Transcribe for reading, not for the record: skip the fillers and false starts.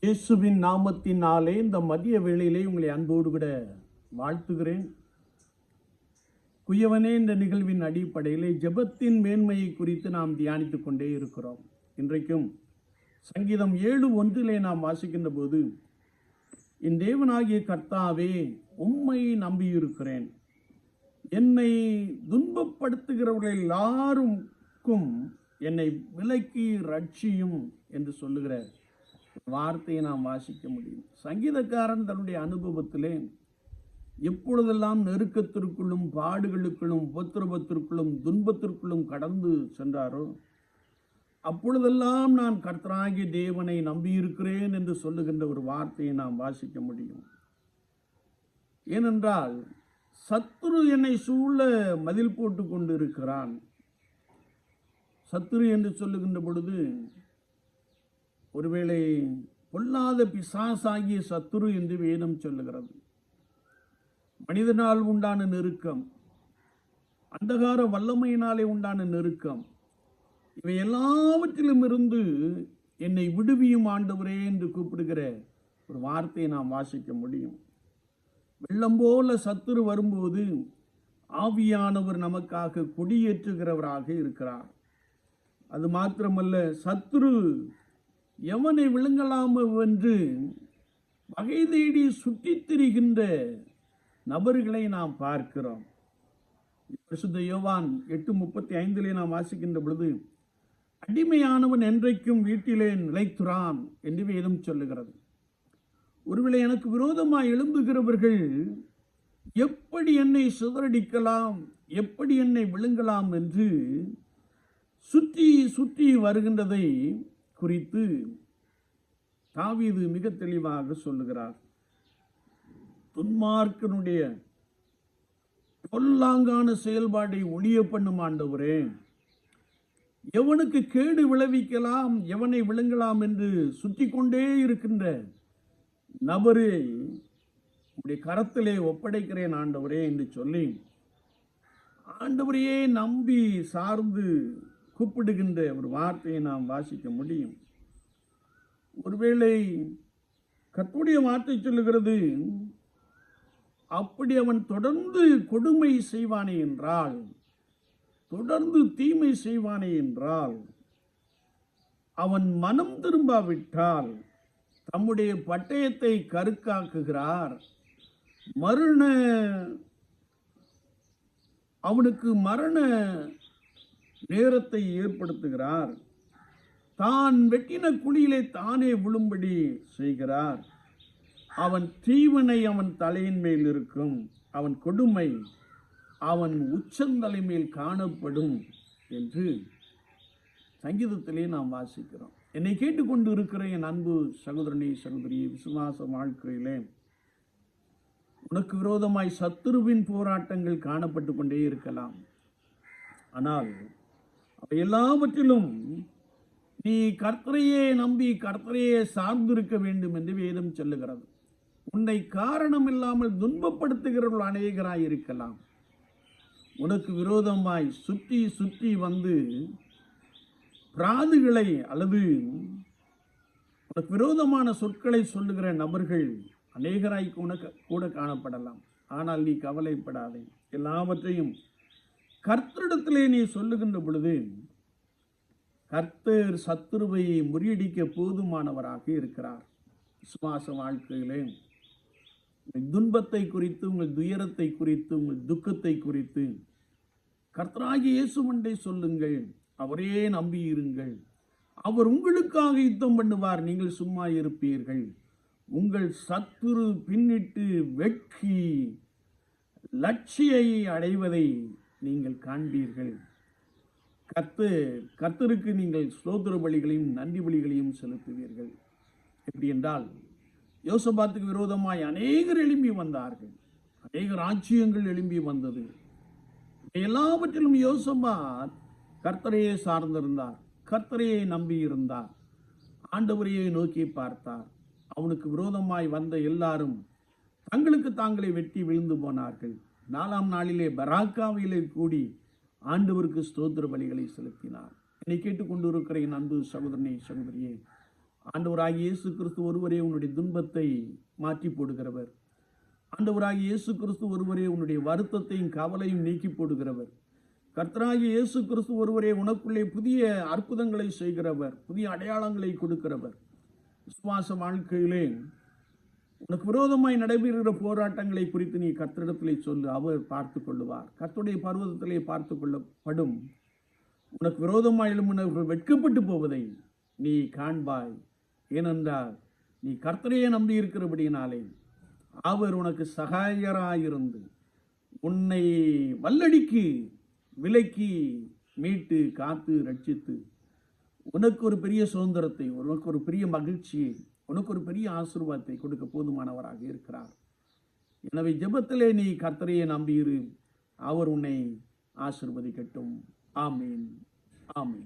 இயேசுவின் நாமத்தினாலே இந்த மதிய வேளையிலே உங்களை அன்போடு கூட வாழ்த்துகிறேன். குயவனே, இந்த நிகழ்வின் அடிப்படையிலே ஜெபத்தின் மேன்மையை குறித்து நாம் தியானித்துக் கொண்டே இருக்கிறோம். இன்றைக்கும் சங்கீதம் 7:1 நாம் வாசிக்கின்ற போது, என் தேவனாகிய கர்த்தாவே, உம்மை நம்பியிருக்கிறேன், என்னை துன்பப்படுத்துகிறவர்கள் எல்லாருக்கும் என்னை விலக்கி ரட்சியும் என்று சொல்லுகிற வார்த்தையை நாம் வாசிக்க முடியும். சங்கீதக்காரன் தன்னுடைய அனுபவத்திலே எப்பொழுதெல்லாம் நெருக்கத்திற்குள்ளும் பாடுகளுக்குள்ளும் உபத்திரவத்திற்குள்ளும் துன்பத்திற்குள்ளும் கடந்து சென்றாரோ அப்பொழுதெல்லாம் நான் கர்த்தராகிய தேவனை நம்பியிருக்கிறேன் என்று சொல்லுகின்ற ஒரு வார்த்தையை நாம் வாசிக்க முடியும். ஏனென்றால் சத்துரு என்னை சூழ மதில் போட்டு கொண்டு இருக்கிறான். சத்துரு என்று சொல்லுகின்ற பொழுது ஒருவேளை பொல்லாத பிசாசாகிய சத்துரு என்று வேதம் சொல்லுகிறது. மனிதனால் உண்டான நெருக்கம், அந்தகார வல்லமையினாலே உண்டான நெருக்கம், இவை எல்லாவற்றிலும் இருந்து என்னை விடுவியும் ஆண்டவரே என்று கூப்பிடுகிற ஒரு வார்த்தையை நாம் வாசிக்க முடியும். வெள்ளம் போல சத்துரு வரும்போது ஆவியானவர் நமக்காக கொடியேற்றுகிறவராக இருக்கிறார். அது மாத்திரமல்ல, சத்துரு எவனை விழுங்கலாமோ என்று வகை தேடி சுற்றித் திரிகின்ற நபர்களை நாம் பார்க்கிறோம். பரிசுத்த யோவான் 8:35 நாம் வாசிக்கின்ற பொழுது, அடிமையானவன் என்றைக்கும் வீட்டிலே நிலைத்துறான் என்று வேதம் சொல்லுகிறது. ஒருவேளை எனக்கு விரோதமாய் எழும்புகிறவர்கள் எப்படி என்னை சிதறடிக்கலாம், எப்படி என்னை விழுங்கலாம் என்று சுற்றி சுற்றி வருகின்றதை குறித்து தாவீது மிக தெளிவாக சொல்லுகிறார். துன்மார்க்கனுடைய பொல்லாங்கான செயல்பாட்டை ஒழிய பண்ணும் ஆண்டவரே, எவனுக்கு கேடு விளைவிக்கலாம், எவனை விழுங்கலாம் என்று சுற்றி கொண்டே இருக்கின்ற நபரை உடைய கரத்திலே ஒப்படைக்கிறேன் ஆண்டவரே என்று சொல்லி ஆண்டவரையே நம்பி சார்ந்து கூப்பிடுகின்ற ஒரு வார்த்தையை நாம் வாசிக்க முடியும். ஒருவேளை கர்த்தருடைய வார்த்தை சொல்லுகிறது, அப்படி அவன் தொடர்ந்து கொடுமை செய்வானே என்றால், தொடர்ந்து தீமை செய்வானே என்றால், அவன் மனம் திரும்பாவிட்டால் தம்முடைய பட்டயத்தை கருக்காக்குகிறார், அவனுக்கு மரண நேரத்தை ஏற்படுத்துகிறார், தான் வெட்டின குழியிலே தானே விழும்படி செய்கிறார், அவன் தீவனை அவன் தலையின் மேல் இருக்கும், அவன் கொடுமை அவன் உச்சந்தலை மேல் காணப்படும் என்று சங்கீதத்திலே நாம் வாசிக்கிறோம். என்னை கேட்டுக்கொண்டு இருக்கிற என் அன்பு சகோதரனே, சகோதரி, விசுவாச வாழ்க்கையிலே உனக்கு விரோதமாய் சத்துருவின் போராட்டங்கள் காணப்பட்டு கொண்டே இருக்கலாம். ஆனால் அவை எல்லாவற்றிலும் நீ கர்த்தரையே நம்பி கர்த்தரையே சார்ந்திருக்க வேண்டும் என்று வேதம் சொல்லுகிறது. உன்னை காரணம் இல்லாமல் துன்பப்படுத்துகிறவர்கள் அநேகராய் இருக்கலாம். உனக்கு விரோதமாய் சுற்றி சுற்றி வந்து பிராதுகளை அல்லது உனக்கு விரோதமான சொற்களை சொல்லுகிற நபர்கள் அநேகராய் உனக்கு கூட காணப்படலாம். ஆனால் நீ கவலைப்படாதே. எல்லாவற்றையும் கர்த்தரிடத்திலே நீ சொல்லுகின்ற பொழுது கர்த்தர் சத்துருவை முறியடிக்க போதுமானவராக இருக்கிறார். விசுவாச வாழ்க்கையிலே உங்கள் துன்பத்தை குறித்து, உங்கள் துயரத்தை குறித்து, உங்கள் துக்கத்தை குறித்து கர்த்தராகிய இயேசுவண்டை சொல்லுங்கள். அவரே நம்பியிருங்கள். அவர் உங்களுக்காக யுத்தம் பண்ணுவார், நீங்கள் சும்மா இருப்பீர்கள். உங்கள் சத்துரு பின்னிட்டு வெட்கி லட்சியை அடைவதை நீங்கள் காண்பீர்கள். கர்த்தருக்கு நீங்கள் ஸ்தோத்திர பலிகளையும் நன்றி பலிகளையும் செலுத்துவீர்கள். எப்படி என்றால், யோசபாத்துக்கு விரோதமாய் அநேகர் எழும்பி வந்தார்கள், அநேக ராஜ்யங்கள் எழும்பி வந்தது. எல்லாவற்றிலும் யோசபாத் கர்த்தரையே சார்ந்திருந்தார், கர்த்தரையே நம்பி இருந்தார், ஆண்டவரையே நோக்கி பார்த்தார். அவனுக்கு விரோதமாய் வந்த எல்லாரும் தங்களுக்கு தாங்களே வெட்டி விழுந்து போனார்கள். 4ஆம் நாளிலே பராக்காவிலே கூடி ஆண்டவருக்கு ஸ்தோத்திர பலிகளை செலுத்தினார். என்னை கேட்டுக்கொண்டு இருக்கிற என் அன்பு சகோதரனே, சகோதரியே, ஆண்டவராகிய இயேசு கிறிஸ்து ஒருவரே உன்னுடைய துன்பத்தை மாற்றி போடுகிறவர். ஆண்டவராகிய இயேசு கிறிஸ்து ஒருவரே உன்னுடைய வருத்தத்தையும் கவலையும் நீக்கி போடுகிறவர். கர்த்தராகிய இயேசு கிறிஸ்து ஒருவரே உனக்குள்ளே புதிய அற்புதங்களை செய்கிறவர், புதிய அடையாளங்களை கொடுக்கிறவர். விசுவாச வாழ்க்கையிலே உனக்கு விரோதமாய் நடைபெறுகிற போராட்டங்களை குறித்து நீ கர்த்தரிடத்திலே சொல்லு, அவர் பார்த்து கொள்ளுவார். கர்த்தருடைய பர்வதத்திலே பார்த்து கொள்ளப்படும் உனக்கு விரோதமாய் எழும்பினவர்கள் வெட்கப்பட்டு போவதை நீ காண்பாய். ஏனென்றால் நீ கர்த்தரையே நம்பி இருக்கிறபடியினாலே அவர் உனக்கு சகாயராயிருந்து உன்னை வல்லடிக்கு விலக்கி மீட்டு காத்து ரட்சித்து உனக்கு ஒரு பெரிய சுதந்திரத்தை, உனக்கு ஒரு பெரிய மகிழ்ச்சியை, உனக்கு ஒரு பெரிய ஆசீர்வாதத்தை கொடுக்க போதுமானவராக இருக்கிறார். எனவே ஜெபத்திலே நீ கர்த்தரையே நம்பியிரு, அவர் உன்னை ஆசீர்வதிக்கட்டும். ஆமீன், ஆமீன்.